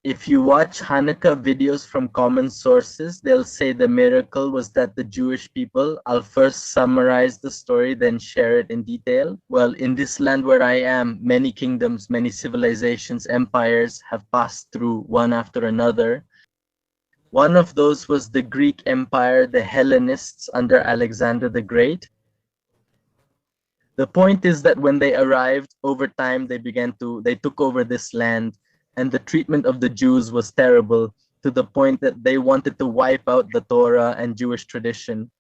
If you watch Hanukkah videos from common sources, they'll say the miracle was that the Jewish people, I'll first summarize the story, then share it in detail. Well, in this land where I am, many kingdoms, many civilizations, empires have passed through one after another. One of those was the Greek Empire, the Hellenists under Alexander the Great. The point is that when they arrived, over time they took over this land, and the treatment of the Jews was terrible to the point that they wanted to wipe out the Torah and Jewish tradition.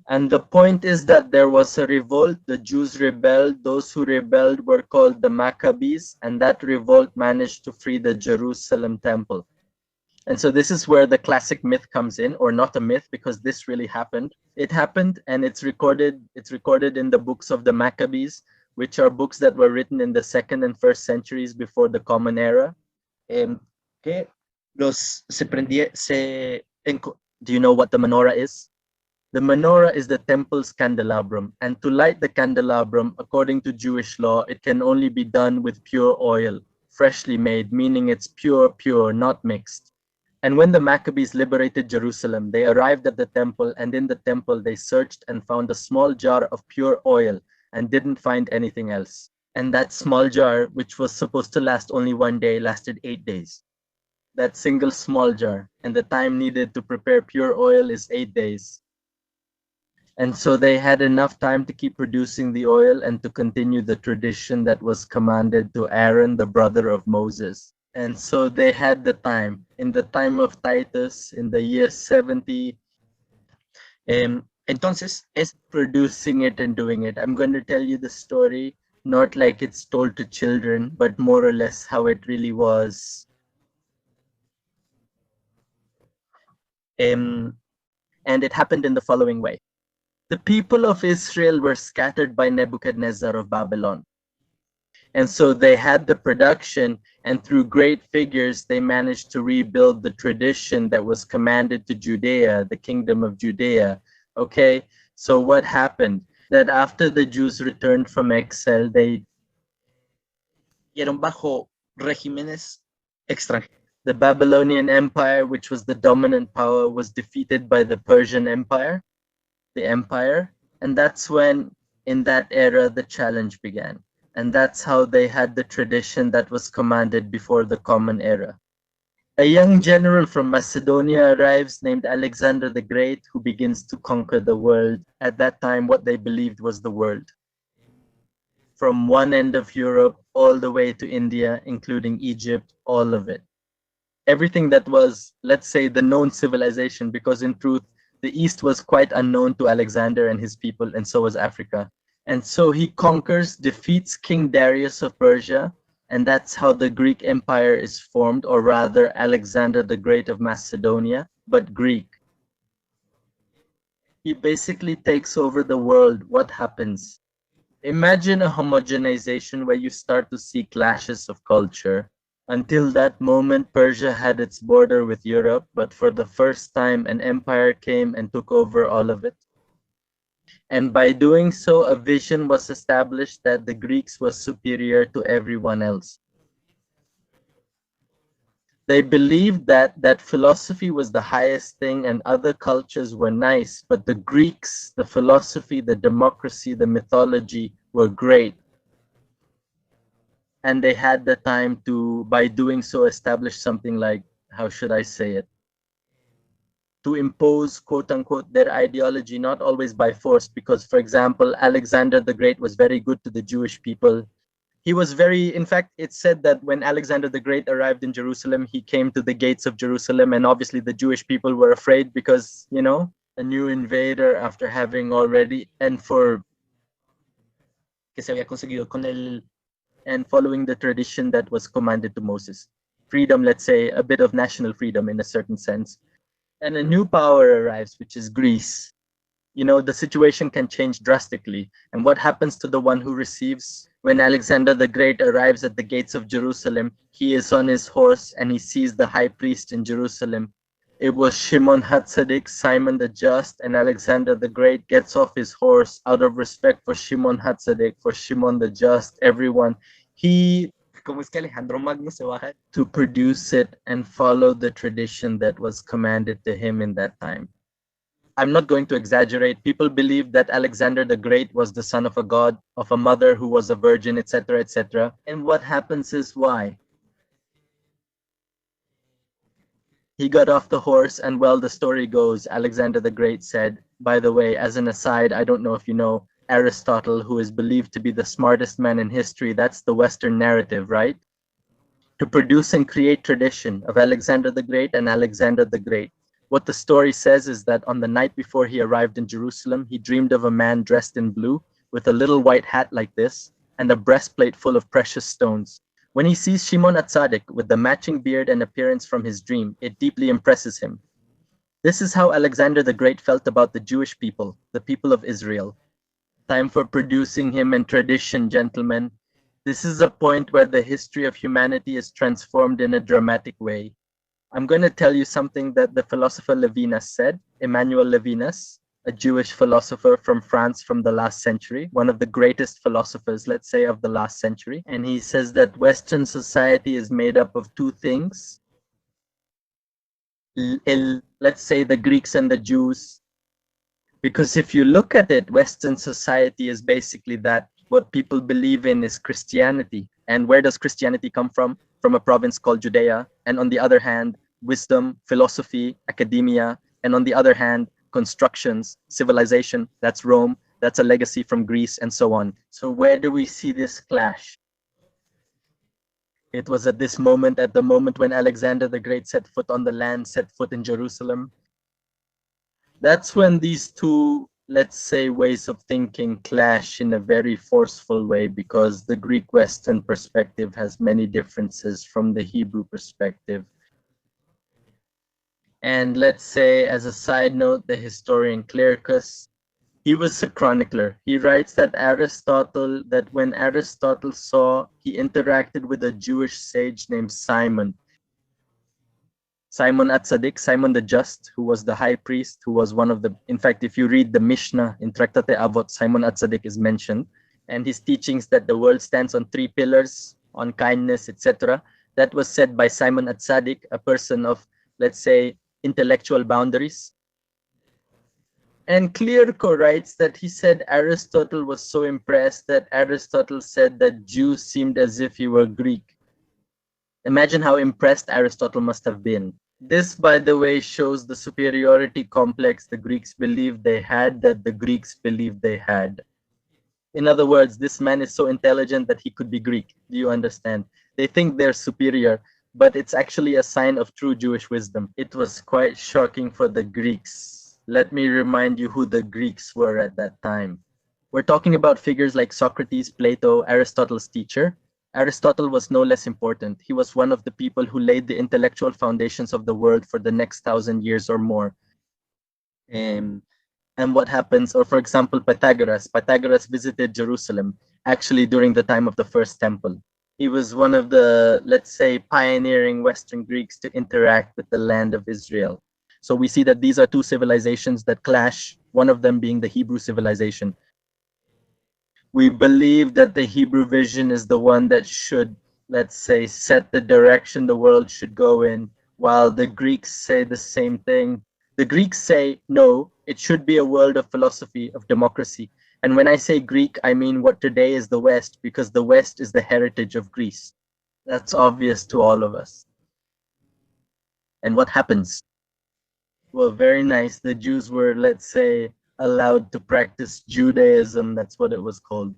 And the point is that there was a revolt, the Jews rebelled, those who rebelled were called the Maccabees, and that revolt managed to free the Jerusalem temple. And so this is where the classic myth comes in, or not a myth, because this really happened. It happened, and it's recorded in the books of the Maccabees, which are books that were written in the 2nd and 1st centuries before the Common Era. Okay. Do you know what the menorah is? The menorah is the temple's candelabrum, and to light the candelabrum, according to Jewish law, it can only be done with pure oil, freshly made, meaning it's pure, not mixed. And when the Maccabees liberated Jerusalem, they arrived at the temple, and in the temple they searched and found a small jar of pure oil and didn't find anything else. And that small jar, which was supposed to last only one day, lasted 8 days. That single small jar, and the time needed to prepare pure oil is 8 days. And so they had enough time to keep producing the oil and to continue the tradition that was commanded to Aaron, the brother of Moses. And so they had the time. In the time of Titus, in the year 70, entonces es producing it and doing it. I'm going to tell you the story, not like it's told to children, but more or less how it really was. And it happened in the following way. The people of Israel were scattered by Nebuchadnezzar of Babylon. And so they had the production, and through great figures, they managed to rebuild the tradition that was commanded to Judea, the kingdom of Judea. Okay, so what happened? That after the Jews returned from exile, they bajo regímenes extranjeros. The Babylonian Empire, which was the dominant power, was defeated by the Persian Empire, and that's when, in that era, the challenge began. And that's how they had the tradition that was commanded before the Common Era. A young general from Macedonia arrives named Alexander the Great, who begins to conquer the world. At that time, what they believed was the world. From one end of Europe all the way to India, including Egypt, all of it. Everything that was, let's say, the known civilization, because in truth, the East was quite unknown to Alexander and his people, and so was Africa. And so he conquers, defeats King Darius of Persia, and that's how the Greek Empire is formed, or rather Alexander the Great of Macedonia, but Greek. He basically takes over the world. What happens? Imagine a homogenization where you start to see clashes of culture. Until that moment, Persia had its border with Europe, but for the first time, an empire came and took over all of it. And by doing so, a vision was established that the Greeks was superior to everyone else. They believed that philosophy was the highest thing and other cultures were nice, but the Greeks, the philosophy, the democracy, the mythology were great. And they had the time to, by doing so, establish something like, how should I say it? To impose, quote unquote, their ideology, not always by force, because, for example, Alexander the Great was very good to the Jewish people. He was in fact, it's said that when Alexander the Great arrived in Jerusalem, he came to the gates of Jerusalem, and obviously the Jewish people were afraid because, a new invader after having already, and following the tradition that was commanded to Moses. Freedom, let's say, a bit of national freedom in a certain sense. And a new power arrives, which is Greece. The situation can change drastically. And what happens to the one who receives? When Alexander the Great arrives at the gates of Jerusalem, he is on his horse and he sees the high priest in Jerusalem. It was Shimon HaTzadik, Simon the Just, and Alexander the Great gets off his horse out of respect for Shimon HaTzadik, for Shimon the Just, everyone. He to produce it and follow the tradition that was commanded to him in that time. I'm not going to exaggerate. People believe that Alexander the Great was the son of a god, of a mother who was a virgin, etc., etc. And what happens is why? He got off the horse, and well, the story goes, Alexander the Great said, by the way, as an aside, I don't know if you know, Aristotle, who is believed to be the smartest man in history, that's the Western narrative, right? To produce and create tradition of Alexander the Great and Alexander the Great. What the story says is that on the night before he arrived in Jerusalem, he dreamed of a man dressed in blue with a little white hat like this and a breastplate full of precious stones. When he sees Shimon Atzadik with the matching beard and appearance from his dream, it deeply impresses him. This is how Alexander the Great felt about the Jewish people, the people of Israel. Time for producing him and tradition, gentlemen. This is a point where the history of humanity is transformed in a dramatic way. I'm going to tell you something that the philosopher Levinas said, Emmanuel Levinas, a Jewish philosopher from France from the last century, one of the greatest philosophers, let's say, of the last century. And he says that Western society is made up of two things. Let's say the Greeks and the Jews. Because if you look at it, Western society is basically that. What people believe in is Christianity. And where does Christianity come from? From a province called Judea. And on the other hand, wisdom, philosophy, academia. And on the other hand, constructions, civilization, that's Rome, that's a legacy from Greece, and so on. So where do we see this clash? It was at this moment, at the moment when Alexander the Great set foot on the land, set foot in Jerusalem. That's when these two, let's say, ways of thinking clash in a very forceful way, because the Greek Western perspective has many differences from the Hebrew perspective. And let's say, as a side note, the historian Clearchus, he was a chronicler. He writes that when Aristotle he interacted with a Jewish sage named Simon Atzadik, Simon the Just, who was the high priest, who was one of the, in fact, if you read the Mishnah in Tractate Avot, Simon Atzadik is mentioned, and his teachings that the world stands on three pillars, on kindness, etc. That was said by Simon Atzadik, a person of, let's say, intellectual boundaries. And Clearco writes that he said Aristotle was so impressed that Aristotle said that Jews seemed as if he were Greek. Imagine how impressed Aristotle must have been. This, by the way, shows the superiority complex the Greeks believed they had, that the Greeks believed they had. In other words, this man is so intelligent that he could be Greek. Do you understand? They think they're superior, but it's actually a sign of true Jewish wisdom. It was quite shocking for the Greeks. Let me remind you who the Greeks were at that time. We're talking about figures like Socrates, Plato, Aristotle's teacher. Aristotle was no less important. He was one of the people who laid the intellectual foundations of the world for the next 1,000 years or more. And what happens, or for example, Pythagoras visited Jerusalem actually during the time of the first temple. He was one of the, let's say, pioneering Western Greeks to interact with the land of Israel. So we see that these are two civilizations that clash, one of them being the Hebrew civilization. We believe that the Hebrew vision is the one that should, let's say, set the direction the world should go in, while the Greeks say the same thing. The Greeks say, no, it should be a world of philosophy, of democracy. And when I say Greek, I mean what today is the West, because the West is the heritage of Greece. That's obvious to all of us. And what happens? Well, very nice. The Jews were, let's say, allowed to practice Judaism. That's what it was called.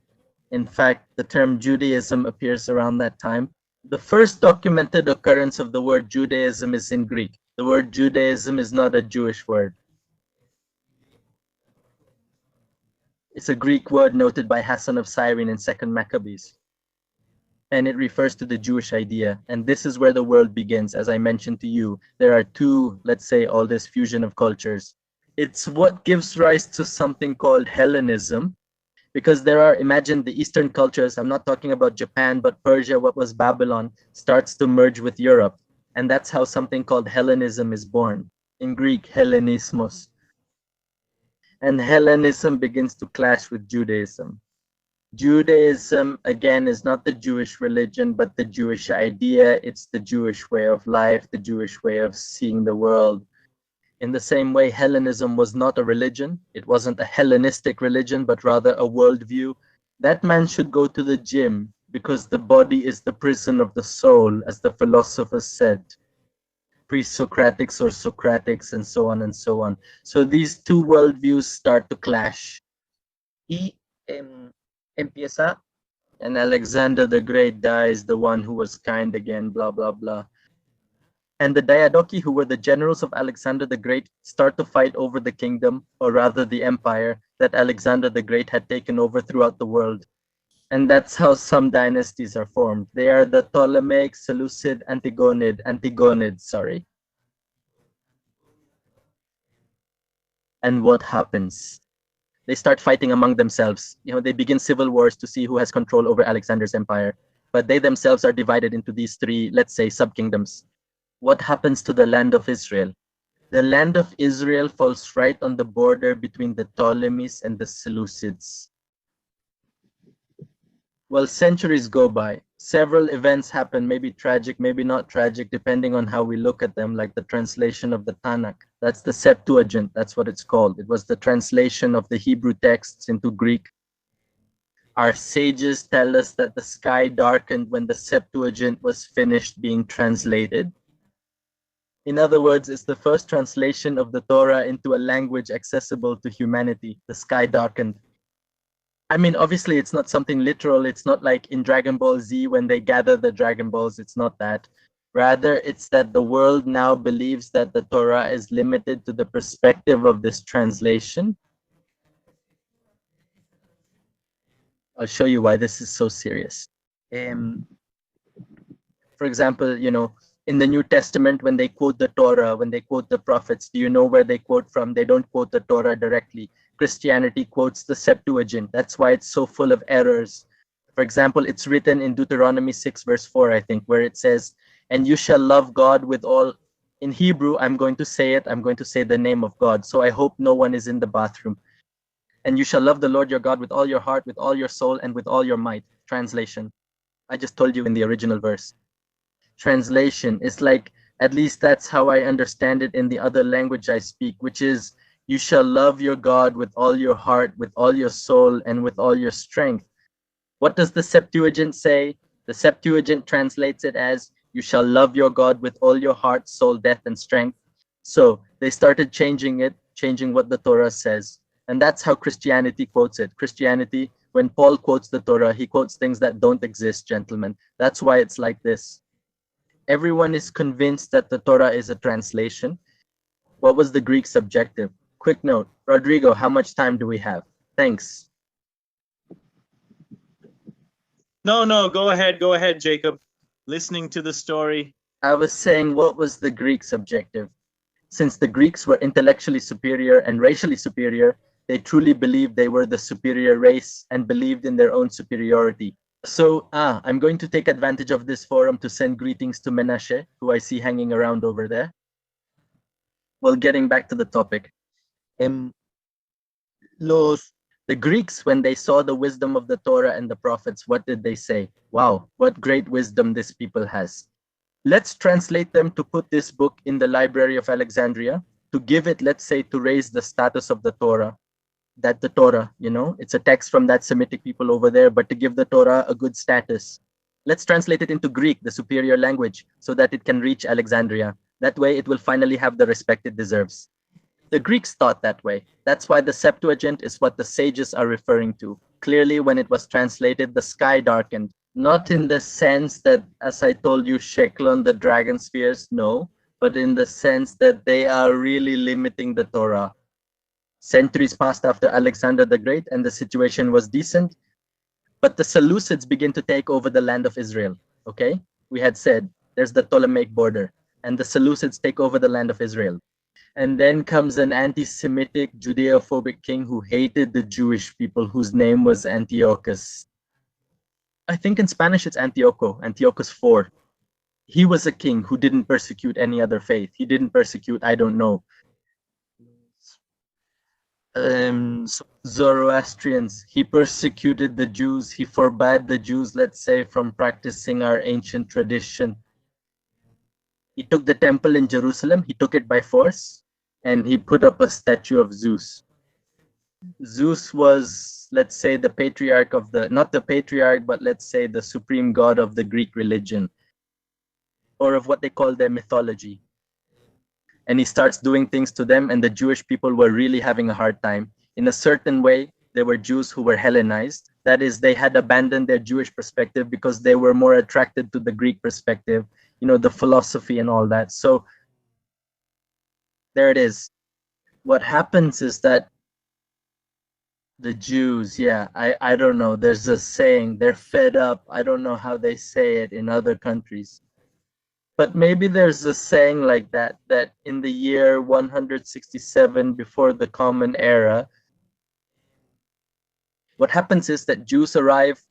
In fact, the term Judaism appears around that time. The first documented occurrence of the word Judaism is in Greek. The word Judaism is not a Jewish word. It's a Greek word noted by Hassan of Cyrene in 2nd Maccabees. And it refers to the Jewish idea. And this is where the world begins. As I mentioned to you, there are two, let's say, all this fusion of cultures. It's what gives rise to something called Hellenism, because there are, imagine the Eastern cultures, I'm not talking about Japan, but Persia, what was Babylon, starts to merge with Europe. And that's how something called Hellenism is born. In Greek, Hellenismos. And Hellenism begins to clash with Judaism. Judaism, again, is not the Jewish religion, but the Jewish idea. It's the Jewish way of life, the Jewish way of seeing the world. In the same way, Hellenism was not a religion. It wasn't a Hellenistic religion, but rather a worldview. That man should go to the gym because the body is the prison of the soul, as the philosophers said, pre-Socratics or Socratics, and so on and so on. So these two worldviews start to clash. Y empieza. And Alexander the Great dies, the one who was kind again, blah, blah, blah. And the Diadochi, who were the generals of Alexander the Great, start to fight over the kingdom, or rather the empire, that Alexander the Great had taken over throughout the world. And that's how some dynasties are formed. They are the Ptolemaic, Seleucid, Antigonids, sorry. And what happens? They start fighting among themselves. They begin civil wars to see who has control over Alexander's empire. But they themselves are divided into these three, let's say, sub-kingdoms. What happens to the land of Israel? The land of Israel falls right on the border between the Ptolemies and the Seleucids. Well, centuries go by. Several events happen, maybe tragic, maybe not tragic, depending on how we look at them, like the translation of the Tanakh. That's the Septuagint, that's what it's called. It was the translation of the Hebrew texts into Greek. Our sages tell us that the sky darkened when the Septuagint was finished being translated. In other words, it's the first translation of the Torah into a language accessible to humanity. The sky darkened. I mean, obviously, it's not something literal. It's not like in Dragon Ball Z when they gather the Dragon Balls. It's not that. Rather, it's that the world now believes that the Torah is limited to the perspective of this translation. I'll show you why this is so serious. For example, in the New Testament, when they quote the Torah, when they quote the prophets, do you know where they quote from? They don't quote the Torah directly. Christianity quotes the Septuagint. That's why it's so full of errors. For example, it's written in Deuteronomy 6, verse 4, I think, where it says, and you shall love God with all. In Hebrew, I'm going to say the name of God. So I hope no one is in the bathroom. And you shall love the Lord your God with all your heart, with all your soul, and with all your might. Translation. I just told you in the original verse. Translation is like, at least that's how I understand it in the other language I speak, which is, you shall love your God with all your heart, with all your soul, and with all your strength. What does the Septuagint say? The Septuagint translates it as, you shall love your God with all your heart, soul, death, and strength. So they started changing what the Torah says. And that's how Christianity quotes it. Christianity, when Paul quotes the Torah, he quotes things that don't exist, gentlemen. That's why it's like this. Everyone is convinced that the Torah is a translation. What was the Greek subjective? Quick note, Rodrigo, how much time do we have? Thanks. No, go ahead, Jacob. Listening to the story. I was saying, what was the Greek subjective? Since the Greeks were intellectually superior and racially superior, they truly believed they were the superior race and believed in their own superiority. So, I'm going to take advantage of this forum to send greetings to Menashe, who I see hanging around over there. Well, getting back to the topic. The Greeks, when they saw the wisdom of the Torah and the prophets, what did they say? Wow, what great wisdom this people has. Let's translate them to put this book in the Library of Alexandria, to give it, let's say, to raise the status of the Torah. That the Torah, it's a text from that Semitic people over there, but to give the Torah a good status. Let's translate it into Greek, the superior language, so that it can reach Alexandria. That way it will finally have the respect it deserves. The Greeks thought that way. That's why the Septuagint is what the sages are referring to. Clearly, when it was translated, the sky darkened. Not in the sense that, as I told you, Sheklon, the dragon spheres, no, but in the sense that they are really limiting the Torah. Centuries passed after Alexander the Great and the situation was decent, but the Seleucids begin to take over the land of Israel, okay? We had said there's the Ptolemaic border, and the Seleucids take over the land of Israel. And then comes an anti-Semitic, Judeophobic king who hated the Jewish people, whose name was Antiochus. I think in Spanish it's Antiochus IV. He was a king who didn't persecute any other faith. He didn't persecute, I don't know. Zoroastrians. He persecuted the Jews. He forbade the Jews, let's say, from practicing our ancient tradition. He took the temple in Jerusalem, he took it by force, and he put up a statue of Zeus. Zeus was, let's say, the patriarch of the, not the patriarch, but let's say the supreme god of the Greek religion, or of what they call their mythology. And he starts doing things to them, and the Jewish people were really having a hard time. In a certain way, there were Jews who were Hellenized. That is, they had abandoned their Jewish perspective because they were more attracted to the Greek perspective, you know, the philosophy and all that. So there it is. What happens is that the Jews, yeah, I don't know. There's a saying, they're fed up. I don't know how they say it in other countries. But maybe there's a saying like that, that in the year 167 before the Common Era, what happens is that Jews arrive,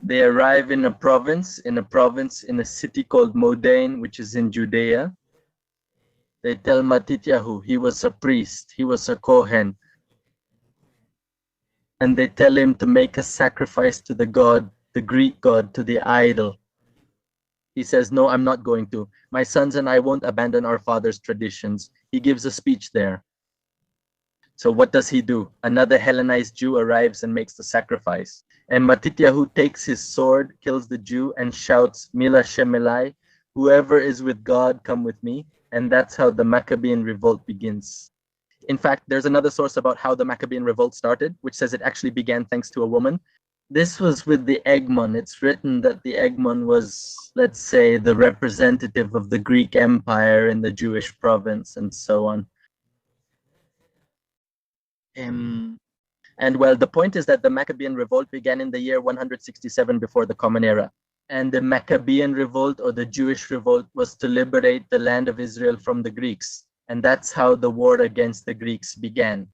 they arrive in a province, in a city called Modane, which is in Judea. They tell Matityahu, he was a priest, he was a Kohen. And they tell him to make a sacrifice to the god, the Greek god, to the idol. He says, no, I'm not going to. My sons and I won't abandon our father's traditions. He gives a speech there. So what does he do? Another Hellenized Jew arrives and makes the sacrifice. And Matityahu takes his sword, kills the Jew, and shouts, Mila Shemelai, whoever is with God, come with me. And that's how the Maccabean Revolt begins. In fact, there's another source about how the Maccabean Revolt started, which says it actually began thanks to a woman. This was with the Egmont. It's written that the Egmont was, let's say, the representative of the Greek Empire in the Jewish province and so on. And well, the point is that the Maccabean Revolt began in the year 167 before the Common Era. And the Maccabean Revolt, or the Jewish Revolt, was to liberate the land of Israel from the Greeks. And that's how the war against the Greeks began.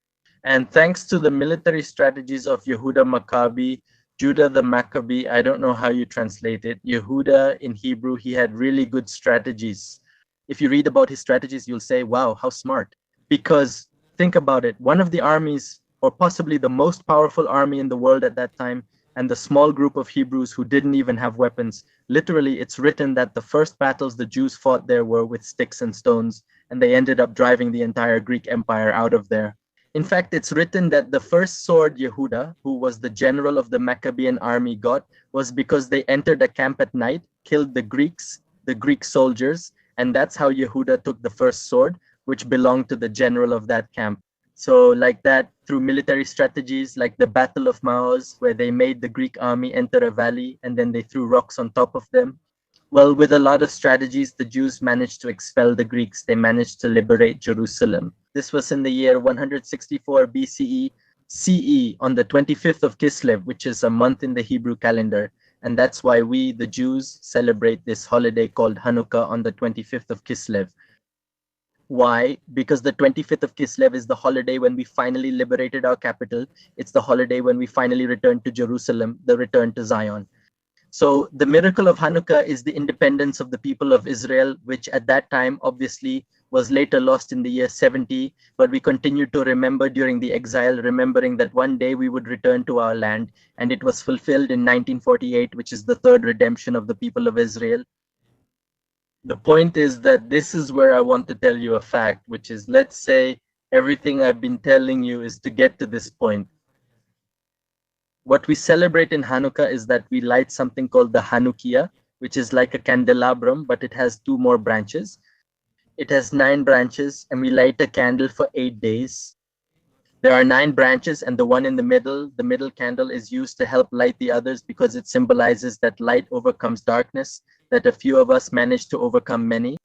And thanks to the military strategies of Yehuda Maccabi, Judah the Maccabee, I don't know how you translate it. Yehuda in Hebrew, he had really good strategies. If you read about his strategies, you'll say, wow, how smart. Because think about it, one of the armies, or possibly the most powerful army in the world at that time, and the small group of Hebrews who didn't even have weapons, literally it's written that the first battles the Jews fought there were with sticks and stones, and they ended up driving the entire Greek Empire out of there. In fact, it's written that the first sword Yehuda, who was the general of the Maccabean army, got was because they entered a camp at night, killed the Greeks, the Greek soldiers, and that's how Yehuda took the first sword, which belonged to the general of that camp. So like that, through military strategies like the Battle of Maoz, where they made the Greek army enter a valley and then they threw rocks on top of them. Well, with a lot of strategies, the Jews managed to expel the Greeks. They managed to liberate Jerusalem. This was in the year 164 BCE, CE, on the 25th of Kislev, which is a month in the Hebrew calendar. And that's why we, the Jews, celebrate this holiday called Hanukkah on the 25th of Kislev. Why? Because the 25th of Kislev is the holiday when we finally liberated our capital. It's the holiday when we finally returned to Jerusalem, the return to Zion. So the miracle of Hanukkah is the independence of the people of Israel, which at that time obviously was later lost in the year 70, but we continued to remember during the exile, remembering that one day we would return to our land, and it was fulfilled in 1948, which is the third redemption of the people of Israel. The point is that this is where I want to tell you a fact, which is, let's say everything I've been telling you is to get to this point. What we celebrate in Hanukkah is that we light something called the Hanukkah, which is like a candelabrum, but it has 2 more branches. It has 9 branches, and we light a candle for 8 days. There are 9 branches, and the one in the middle candle is used to help light the others because it symbolizes that light overcomes darkness, that a few of us manage to overcome many.